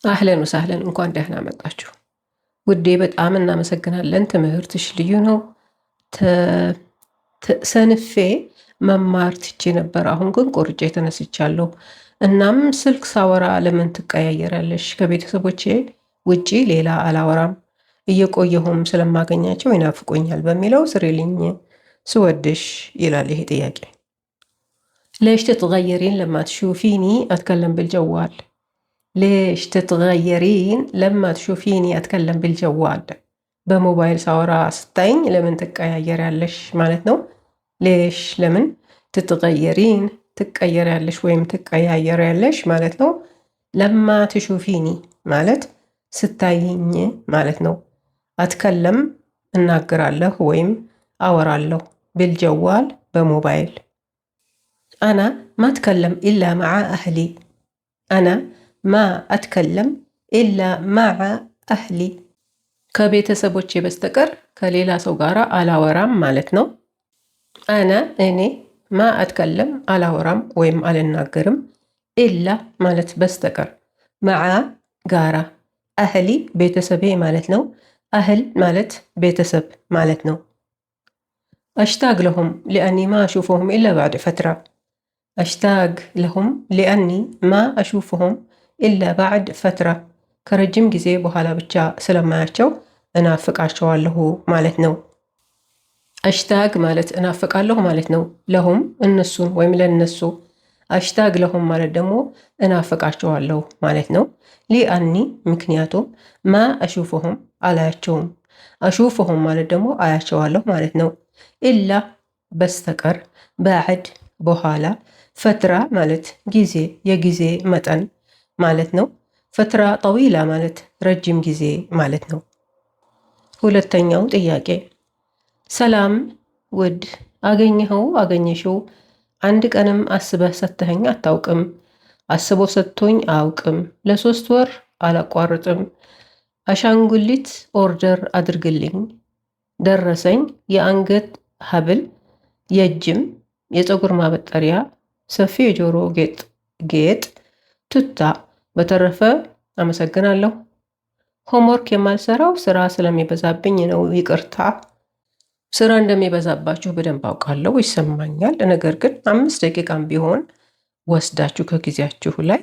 አህለን ወሳህለን እንኳን ደህና መጣችሁ ውዴ። በጣም እናመሰግናለን። ትምህርትሽ ልዩ ነው። ሰንፌ መማር ትቼ ነበር። አሁን ግን ቆርጬ ተነስቻለሁ። እናም ስልክ ሳወራ ለምን ትቀያየራለሽ? ከቤተሰቦቼ ውጪ ሌላ አላወራም። እየቆየሁም ስለማገኛቸው ይናፍቆኛል በሚለው ስሪልኝ ስወድሽ ይላል ይሄ ጥያቄ። ليش تتغيرين لما تشوفيني أتكلم بالجوال؟ ليش تتغيرين لما تشوفيني أتكلم بالجوال؟ በሞባይል ሳወራ ስታይኝ ለምን ትቀያየሪያለሽ ማለት ነው። ሌሽ ለምን ትትቀየሪን ትቀየሪያለሽ ወይም ትቀያየሪያለሽ ማለት ነው። ለማ ትሹፊኒ ማለት ስታይኝ ማለት ነው። አትከለም እናገራለሁ ወይም አወራለሁ። بالجوال በሞባይል أنا ما أتكلم إلا مع أهلي. أنا ما أتكلم إلا مع أهلي ከቤተሰቦቼ በስተቀር ከሌላ ሰው ጋር አላወራም ማለት ነው። አና እኔ ማ አትከለም አላወራም ወይም አልናገርም። ኢላ ማለት በስተቀር፣ መዓ ጋራ፣ አህሊ ቤተሰቤ ማለት ነው። አህል ማለት ቤተሰብ ማለት ነው። አሽታግ ለሁም ሊአኒ ማ አሹፉሁም ኢላ ባዕድ ፈትራ። አሽታግ ለሁም ሊአኒ ማ አሹፉሁም ኢላ ባዕድ ፈትራ ከረጅም ጊዜ በኋላ ብቻ ስለማያቸው እናፍቃቸዋለሁ ማለት ነው። አሽታግ ማለት እናፍቃለሁ ማለት ነው። ለሁም እነሱን ወይም ለነሱ። አሽታግ ለሁም ማለት ደግሞ እናፍቃቸዋለሁ ማለት ነው። ሊአኒ ምክንያቱም፣ ማ አሹፉሁም አላያቸውም። አሹፉሁም ማለት ደግሞ አያቸዋለሁ ማለት ነው። ኢላ በስተቀር፣ ባዕድ በኋላ፣ ፈትራ ማለት ጊዜ የጊዜ መጠን ማለት ነው። ፈትራ ጠዊላ ማለት ረጅም ጊዜ ማለት ነው። ሁለተኛው ጥያቄ ሰላም ውድ፣ አገኘኸው አገኘሽው፣ አንድ ቀንም አስበህ ሰጥተኸኝ አታውቅም። አስቦ ሰጥቶኝ አያውቅም። ለ3 ወር አላቋርጥም። አሻንጉሊት ኦርደር አድርግልኝ። ደረሰኝ፣ የአንገት ሀብል፣ የእጅም የፀጉር ማበጠሪያ፣ ሰፊ የጆሮ ጌጥ፣ ቱታ። በተረፈ አመሰግናለሁ። ሆምወርክ የማልሰራው ስራ ስለሚበዛብኝ ነው፣ ይቅርታ። ስራ እንደሚበዛባችሁ በደንብ አውቃለሁ፣ ይሰማኛል። ነገር ግን 5 ደቂቃም ቢሆን ወስዳችሁ ከጊዜያችሁ ላይ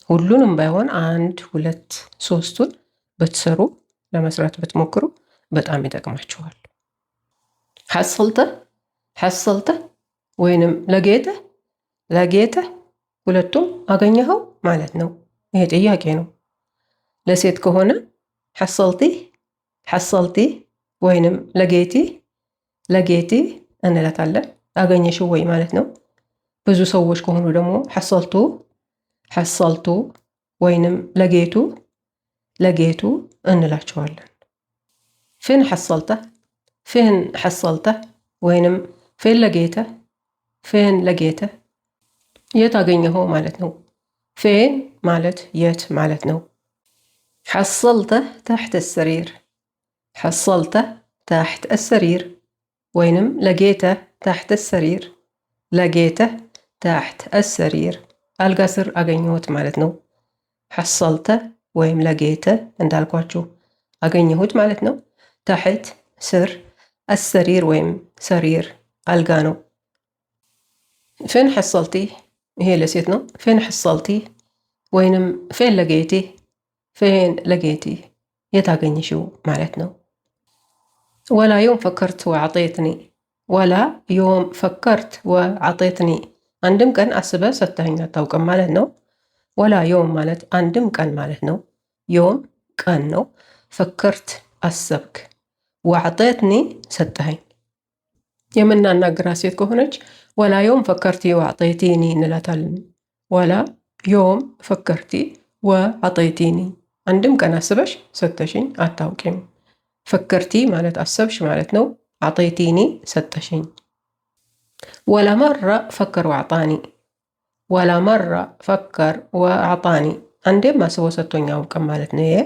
ሁሉንም ባይሆን 1፣ 2፣ 3ቱን ብትሰሩ ለመስራት ብትሞክሩ በጣም ይጠቅማችኋል። ሐሰልተ ወይንም ለጌተ ሁለቱም አገኘኸው ማለት ነው። ይሄ ጥያቄ ነው። ለሴት ከሆነ ሐሰልቲ ወይንም ለጌቲ እንላታለን። አገኘሽው ወይ ማለት ነው። ብዙ ሰዎች ከሆኑ ደግሞ ሐሰልቱ ወይንም ለጌቱ እንላቸዋለን። ፊን ሐሰልተ ወይንም ፊን ለጌተ የት አገኘኸው ማለት ነው። ፊን ማለት የት ማለት ነው። حصلته تحت السرير ወይንም ለጌته تحت السرير አልጋ ስር አገኘሁት ማለት ነው። ሐሰልተ ወይም ለጌተ እንዳልኳችሁ አገኘሁት ማለት ነው። ታሕት ስር፣ አሰሪር ወይም ሰሪር አልጋ ነው። ፊን ሐሰልቲ ይሄ ለሴት ነው። ፊን ሐሰልቲ ወይንም ፊን ለጌቲ የት አገኘሽው ማለት ነው። ወላ ዮም ፈከርት ወዐጤትኒ አንድም ቀን አስበህ ሰጥተኸኝ አታውቅም ማለት ነው። ወላ ዮም ማለት አንድም ቀን ማለት ነው። ዮም ቀን ነው። ፈከርት አሰብክ፣ ወዐጤትኒ ሰጥተኸኝ። የምናናግራት ሴት ከሆነች ወላ ዮም ፈከርቲ ወዐጤቲኒ እንላታለን። ወላ ዮም ፈከርቲ ወዐጤቲኒ አንድም ቀን አስበሽ ሰጥተሽኝ አታውቂም። ፈከርቲ ማለት አሰብሽ ማለት ነው። ዐጤቲኒ ሰጥተሽኝ። ወላ መራ ፈከር ወዐጣኒ አንዴም አስቦ ሰጥቶኝ አያውቅም ማለት ነው። ይሄ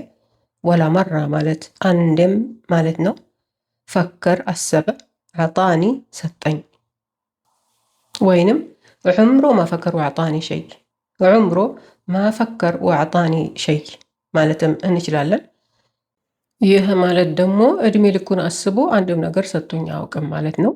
ወላ መራ ማለት አንዴም ማለት ነው። ፈከር አሰበ፣ ዐጣኒ ሰጠኝ። ወይንም ዑምሮ ማ ፈከር ወዐጣኒ ሸይ፣ ዑምሮ ማ ፈከር ወአዕጣኒ ሸይ ማለትም እንችላለን። ይህ ማለት ደግሞ እድሜ ልኩን አስቦ አንድም ነገር ሰጥቶኝ አያውቅም ማለት ነው።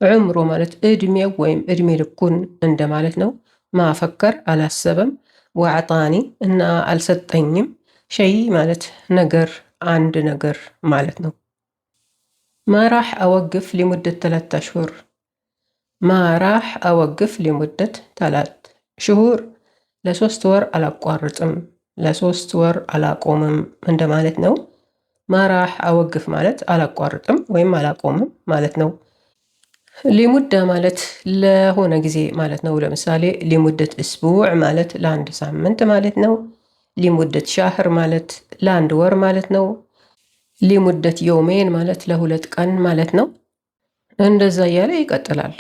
ዑምሩ ማለት እድሜው ወይም እድሜ ልኩን እንደማለት ነው። ማፈከር አላሰበም፣ ወአዕጣኒ እና አልሰጠኝም፣ ሸይ ማለት ነገር አንድ ነገር ማለት ነው። ማ ራሕ አወግፍ ሊሙደት 3 አሽሁር። ማ ራሕ አወግፍ ሊሙደት 3 ሽሁር ለ3 ወር አላቋርጥም፣ ለ3 ወር አላቆምም እንደማለት ነው። ማ ራሕ አወግፍ ማለት አላቋርጥም ወይም አላቆምም ማለት ነው። ሊሙዳ ማለት ለሆነ ጊዜ ማለት ነው። ለምሳሌ ሊሙደት እስቡዕ ማለት ለአንድ ሳምንት ማለት ነው። ሊሙደት ሻህር ማለት ለአንድ ወር ማለት ነው። ሊሙደት የውሜን ማለት ለ2 ቀን ማለት ነው። እንደዛ እያለ ይቀጥላል።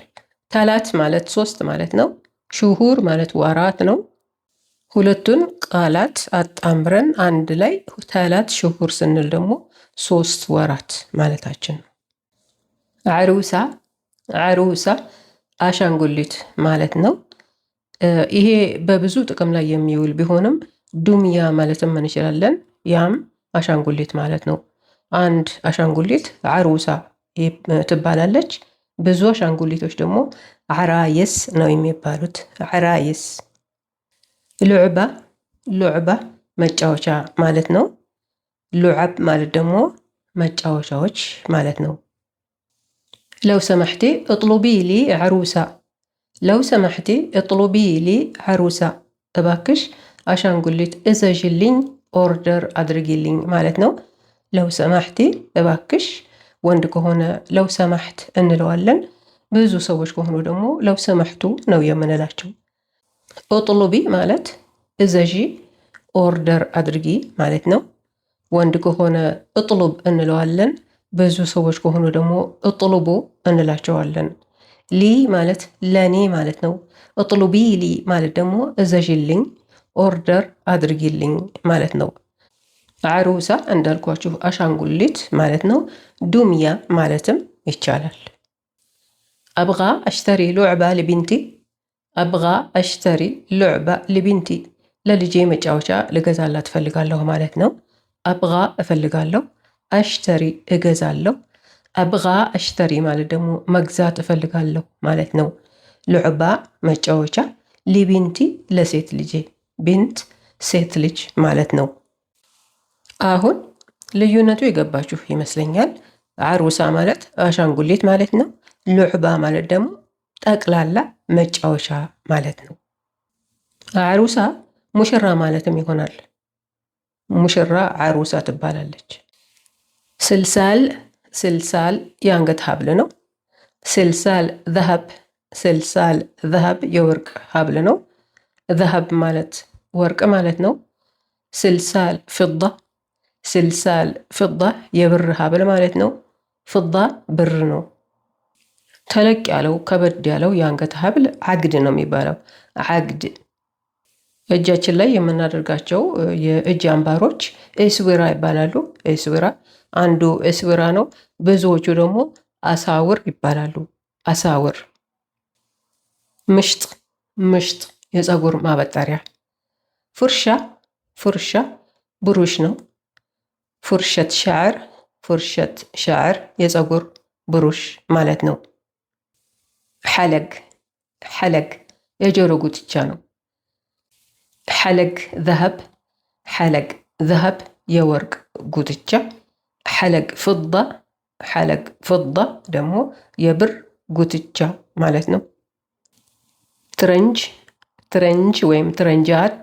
ተላት ማለት 3 ማለት ነው። ሽሁር ማለት ወራት ነው። ሁለቱን ቃላት አጣምረን አንድ ላይ ተላት ሽሁር ስንል ደግሞ 3 ወራት ማለታችን ነው። ዓሩሳ ዓሩሳ አሻንጉሊት ማለት ነው። ይሄ በብዙ ጥቅም ላይ የሚውል ቢሆንም ዱምያ ማለትም እንችላለን። ያም አሻንጉሊት ማለት ነው። አንድ አሻንጉሊት ዓሩሳ ትባላለች። ብዙ አሻንጉሊቶች ደግሞ ዓራየስ ነው የሚባሉት። ዓራየስ። ሉዕባ ሉዕባ መጫወቻ ማለት ነው። ሉዓብ ማለት ደግሞ መጫወቻዎች ማለት ነው። ለው ሰማሕቲ እጥሉቢ ሊ ዓሩሳ። ለው ሰማሕቲ እጥሉቢ ሊ ዓሩሳ፣ እባክሽ አሻንጉሊት እዘዥልኝ፣ ኦርደር አድርጊልኝ ማለት ነው። ለው ሰማሕቲ እባክሽ፣ ወንድ ከሆነ ለው ሰማሕት እንለዋለን። ብዙ ሰዎች ከሆኑ ደግሞ ለው ሰማሕቱ ነው የምንላቸው። እጥሉቢ ማለት እዘዢ፣ ኦርደር አድርጊ ማለት ነው። ወንድ ከሆነ እጥሉብ እንለዋለን። ብዙ ሰዎች ከሆኑ ደግሞ እጥሉቡ እንላቸዋለን። ሊ ማለት ለኔ ማለት ነው። እጥሉቢ ሊ ማለት ደግሞ እዘዥልኝ፣ ኦርደር አድርጊልኝ ማለት ነው። ዓሩሳ እንዳልኳችሁ አሻንጉሊት ማለት ነው። ዱምያ ማለትም ይቻላል። አብጋ አሽተሪ ሉዕባ ልቢንቲ። አብጋ አሽተሪ ሉዕባ ልቢንቲ፣ ለልጄ መጫወቻ ልገዛላት እፈልጋለሁ ማለት ነው። አብጋ እፈልጋለሁ፣ አሽተሪ እገዛለሁ። አብጋ አሽተሪ ማለት ደግሞ መግዛት እፈልጋለሁ ማለት ነው። ሉዕባ መጫወቻ፣ ሊቢንቲ ለሴት ልጄ፣ ቢንት ሴት ልጅ ማለት ነው። አሁን ልዩነቱ የገባችሁ ይመስለኛል። ዓሩሳ ማለት አሻንጉሊት ማለት ነው። ሉዕባ ማለት ደግሞ ጠቅላላ መጫወቻ ማለት ነው። ዓሩሳ ሙሽራ ማለትም ይሆናል። ሙሽራ ዓሩሳ ትባላለች። ስልሳል ስልሳል የአንገት ሀብል ነው። ስልሳል ዘሀብ ስልሳል ዘሀብ የወርቅ ሀብል ነው። ዘሀብ ማለት ወርቅ ማለት ነው። ስልሳል ፍዳ ስልሳል ፍዳ የብር ሀብል ማለት ነው። ፍዳ ብር ነው። ተለቅ ያለው ከበድ ያለው የአንገት ሀብል ዓግድ ነው የሚባለው። ዓግድ እጃችን ላይ የምናደርጋቸው የእጅ አምባሮች ኤስዊራ ይባላሉ። ኤስዊራ አንዱ ኤስዊራ ነው። ብዙዎቹ ደግሞ አሳውር ይባላሉ። አሳውር። ምሽጥ ምሽጥ የፀጉር ማበጠሪያ። ፉርሻ ፉርሻ ብሩሽ ነው። ፉርሸት ሻዕር ፉርሸት ሻዕር የፀጉር ብሩሽ ማለት ነው። ሐለግ ሐለግ የጆሮ ጉትቻ ነው። ሐለግ ዘሀብ ሐለግ ዘሀብ የወርቅ ጉትቻ። ሐለግ ፍዳ ሐለግ ፍዳ ደግሞ የብር ጉትቻ ማለት ነው። ትረንጅ ትረንጅ ወይም ትረንጃት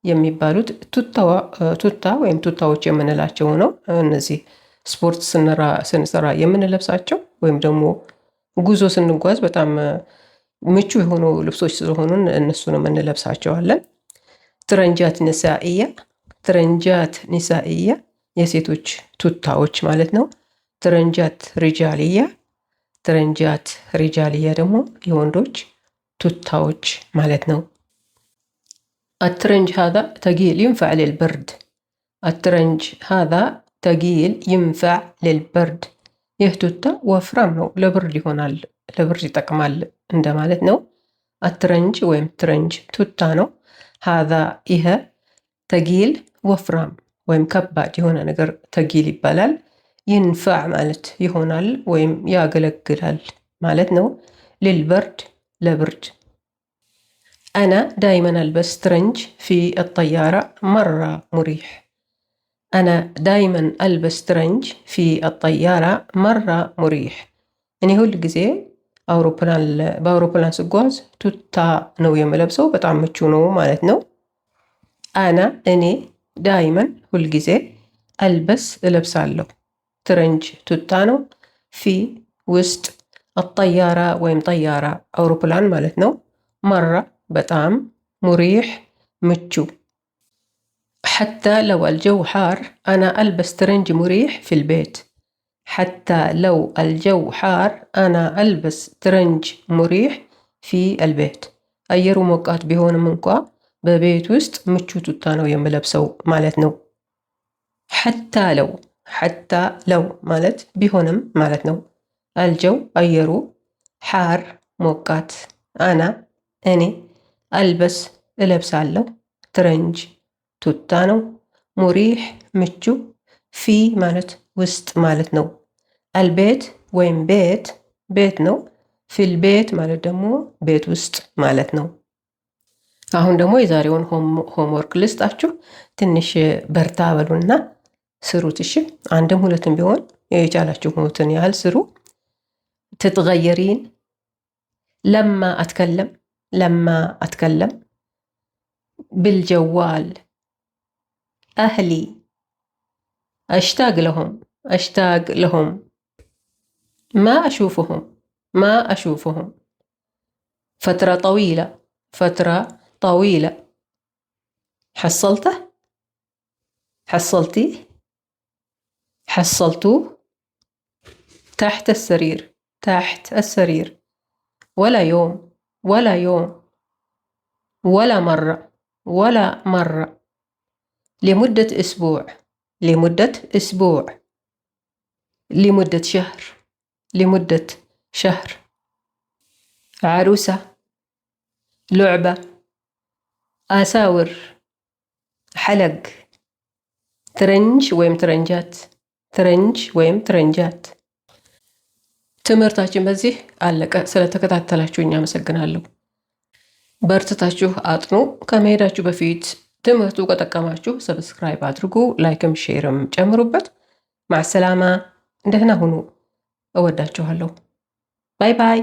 የሚባሉት ቱታ ወይም ቱታዎች የምንላቸው ነው። እነዚህ ስፖርት ስንሰራ የምንለብሳቸው ወይም ደግሞ ጉዞ ስንጓዝ በጣም ምቹ የሆኑ ልብሶች ስለሆኑን እነሱንም እንለብሳቸዋለን። ትረንጃት ኒሳኢያ ትረንጃት ኒሳኢያ የሴቶች ቱታዎች ማለት ነው። ትረንጃት ሪጃልያ ትረንጃት ሪጃልያ ደግሞ የወንዶች ቱታዎች ማለት ነው። الترنج هذا ثقيل ينفع للبرد الترنج هذا ثقيل ينفع للبرد ይህ ቱታ ወፍራም ነው፣ ለብርድ ይሆናል፣ ለብርድ ይጠቅማል እንደማለት ነው። አትረንጅ ወይም ትረንጅ ቱታ ነው። ሃዛ ይሄ ተጊል ወፍራም ወይም ከባድ የሆነ ነገር ተጊል ይባላል። ይንፈዕ ማለት ይሆናል ወይም ያገለግላል ማለት ነው። ልልበርድ ለብርድ። አና ዳይመን አልበስ ትረንጅ ፊ አጠያራ መራ ሙሪሕ። አና ዳይመን አልበስ ትረንጅ ፊ አጠያራ መራ ሙሪሕ። እኔ ሁል ጊዜ በአውሮፕላን ስጓዝ ቱታ ነው የምለብሰው፣ በጣም ምቹ ነው ማለት ነው። አና እኔ፣ ዳይመን ሁልጊዜ፣ አልበስ እለብሳለሁ፣ ትረንጅ ቱታ ነው፣ ፊ ውስጥ፣ አጠያራ ወይም ጠያራ አውሮፕላን ማለት ነው፣ መራ በጣም፣ ሙሪሕ ምቹ። ሐታ ለው አልጀው ሓር አና አልበስ ትረንጅ ሙሪሕ ፊል ቤት። ሐታ ለው አልጀው ሓር አና አልበስ ትረንጅ ሙሪሕ ፊ አልቤት። አየሩ ሞቃት ቢሆንም እንኳ በቤት ውስጥ ምቹ ቱታ ነው የምለብሰው ማለት ነው። ሐታ ለው ማለት ቢሆንም ማለት ነው። አልጀው አየሩ፣ ሓር ሞቃት፣ አና እኔ፣ አልበስ እለብሳለሁ፣ ትረንጅ ቱታ ነው፣ ሙሪሕ ምቹ፣ ፊ ማለት ውስጥ ማለት ነው። አልቤት ወይም ቤት ቤት ነው። ፊል ቤት ማለት ደግሞ ቤት ውስጥ ማለት ነው። አሁን ደግሞ የዛሬውን ሆምወርክ ልስጣችሁ። ትንሽ በርታ በሉና ስሩት እሺ። አንድም ሁለትም ቢሆን የቻላችሁትን ያህል ስሩ። ትትገየሪን ለማ አትከለም بالجوال أهلي أشتاق لهم ما أشوفهم فترة طويلة حصلتوه تحت السرير ولا يوم ولا مرة لمدة أسبوع لمدة شهر عروسة لعبة آساور حلق ትረንጅ ወይም ትረንጃት። ትምህርታችን በዚህ አለቀ። ስለተከታተላችሁኝ አመሰግናለሁ። በርትታችሁ አጥኑ። ከመሄዳችሁ በፊት ትምህርቱ ከጠቀማችሁ ሰብስክራይብ አድርጉ፣ ላይክም ሼርም ጨምሩበት። ማዕሰላማ፣ ደህና ሁኑ። እወዳችኋለሁ። ባይ ባይ።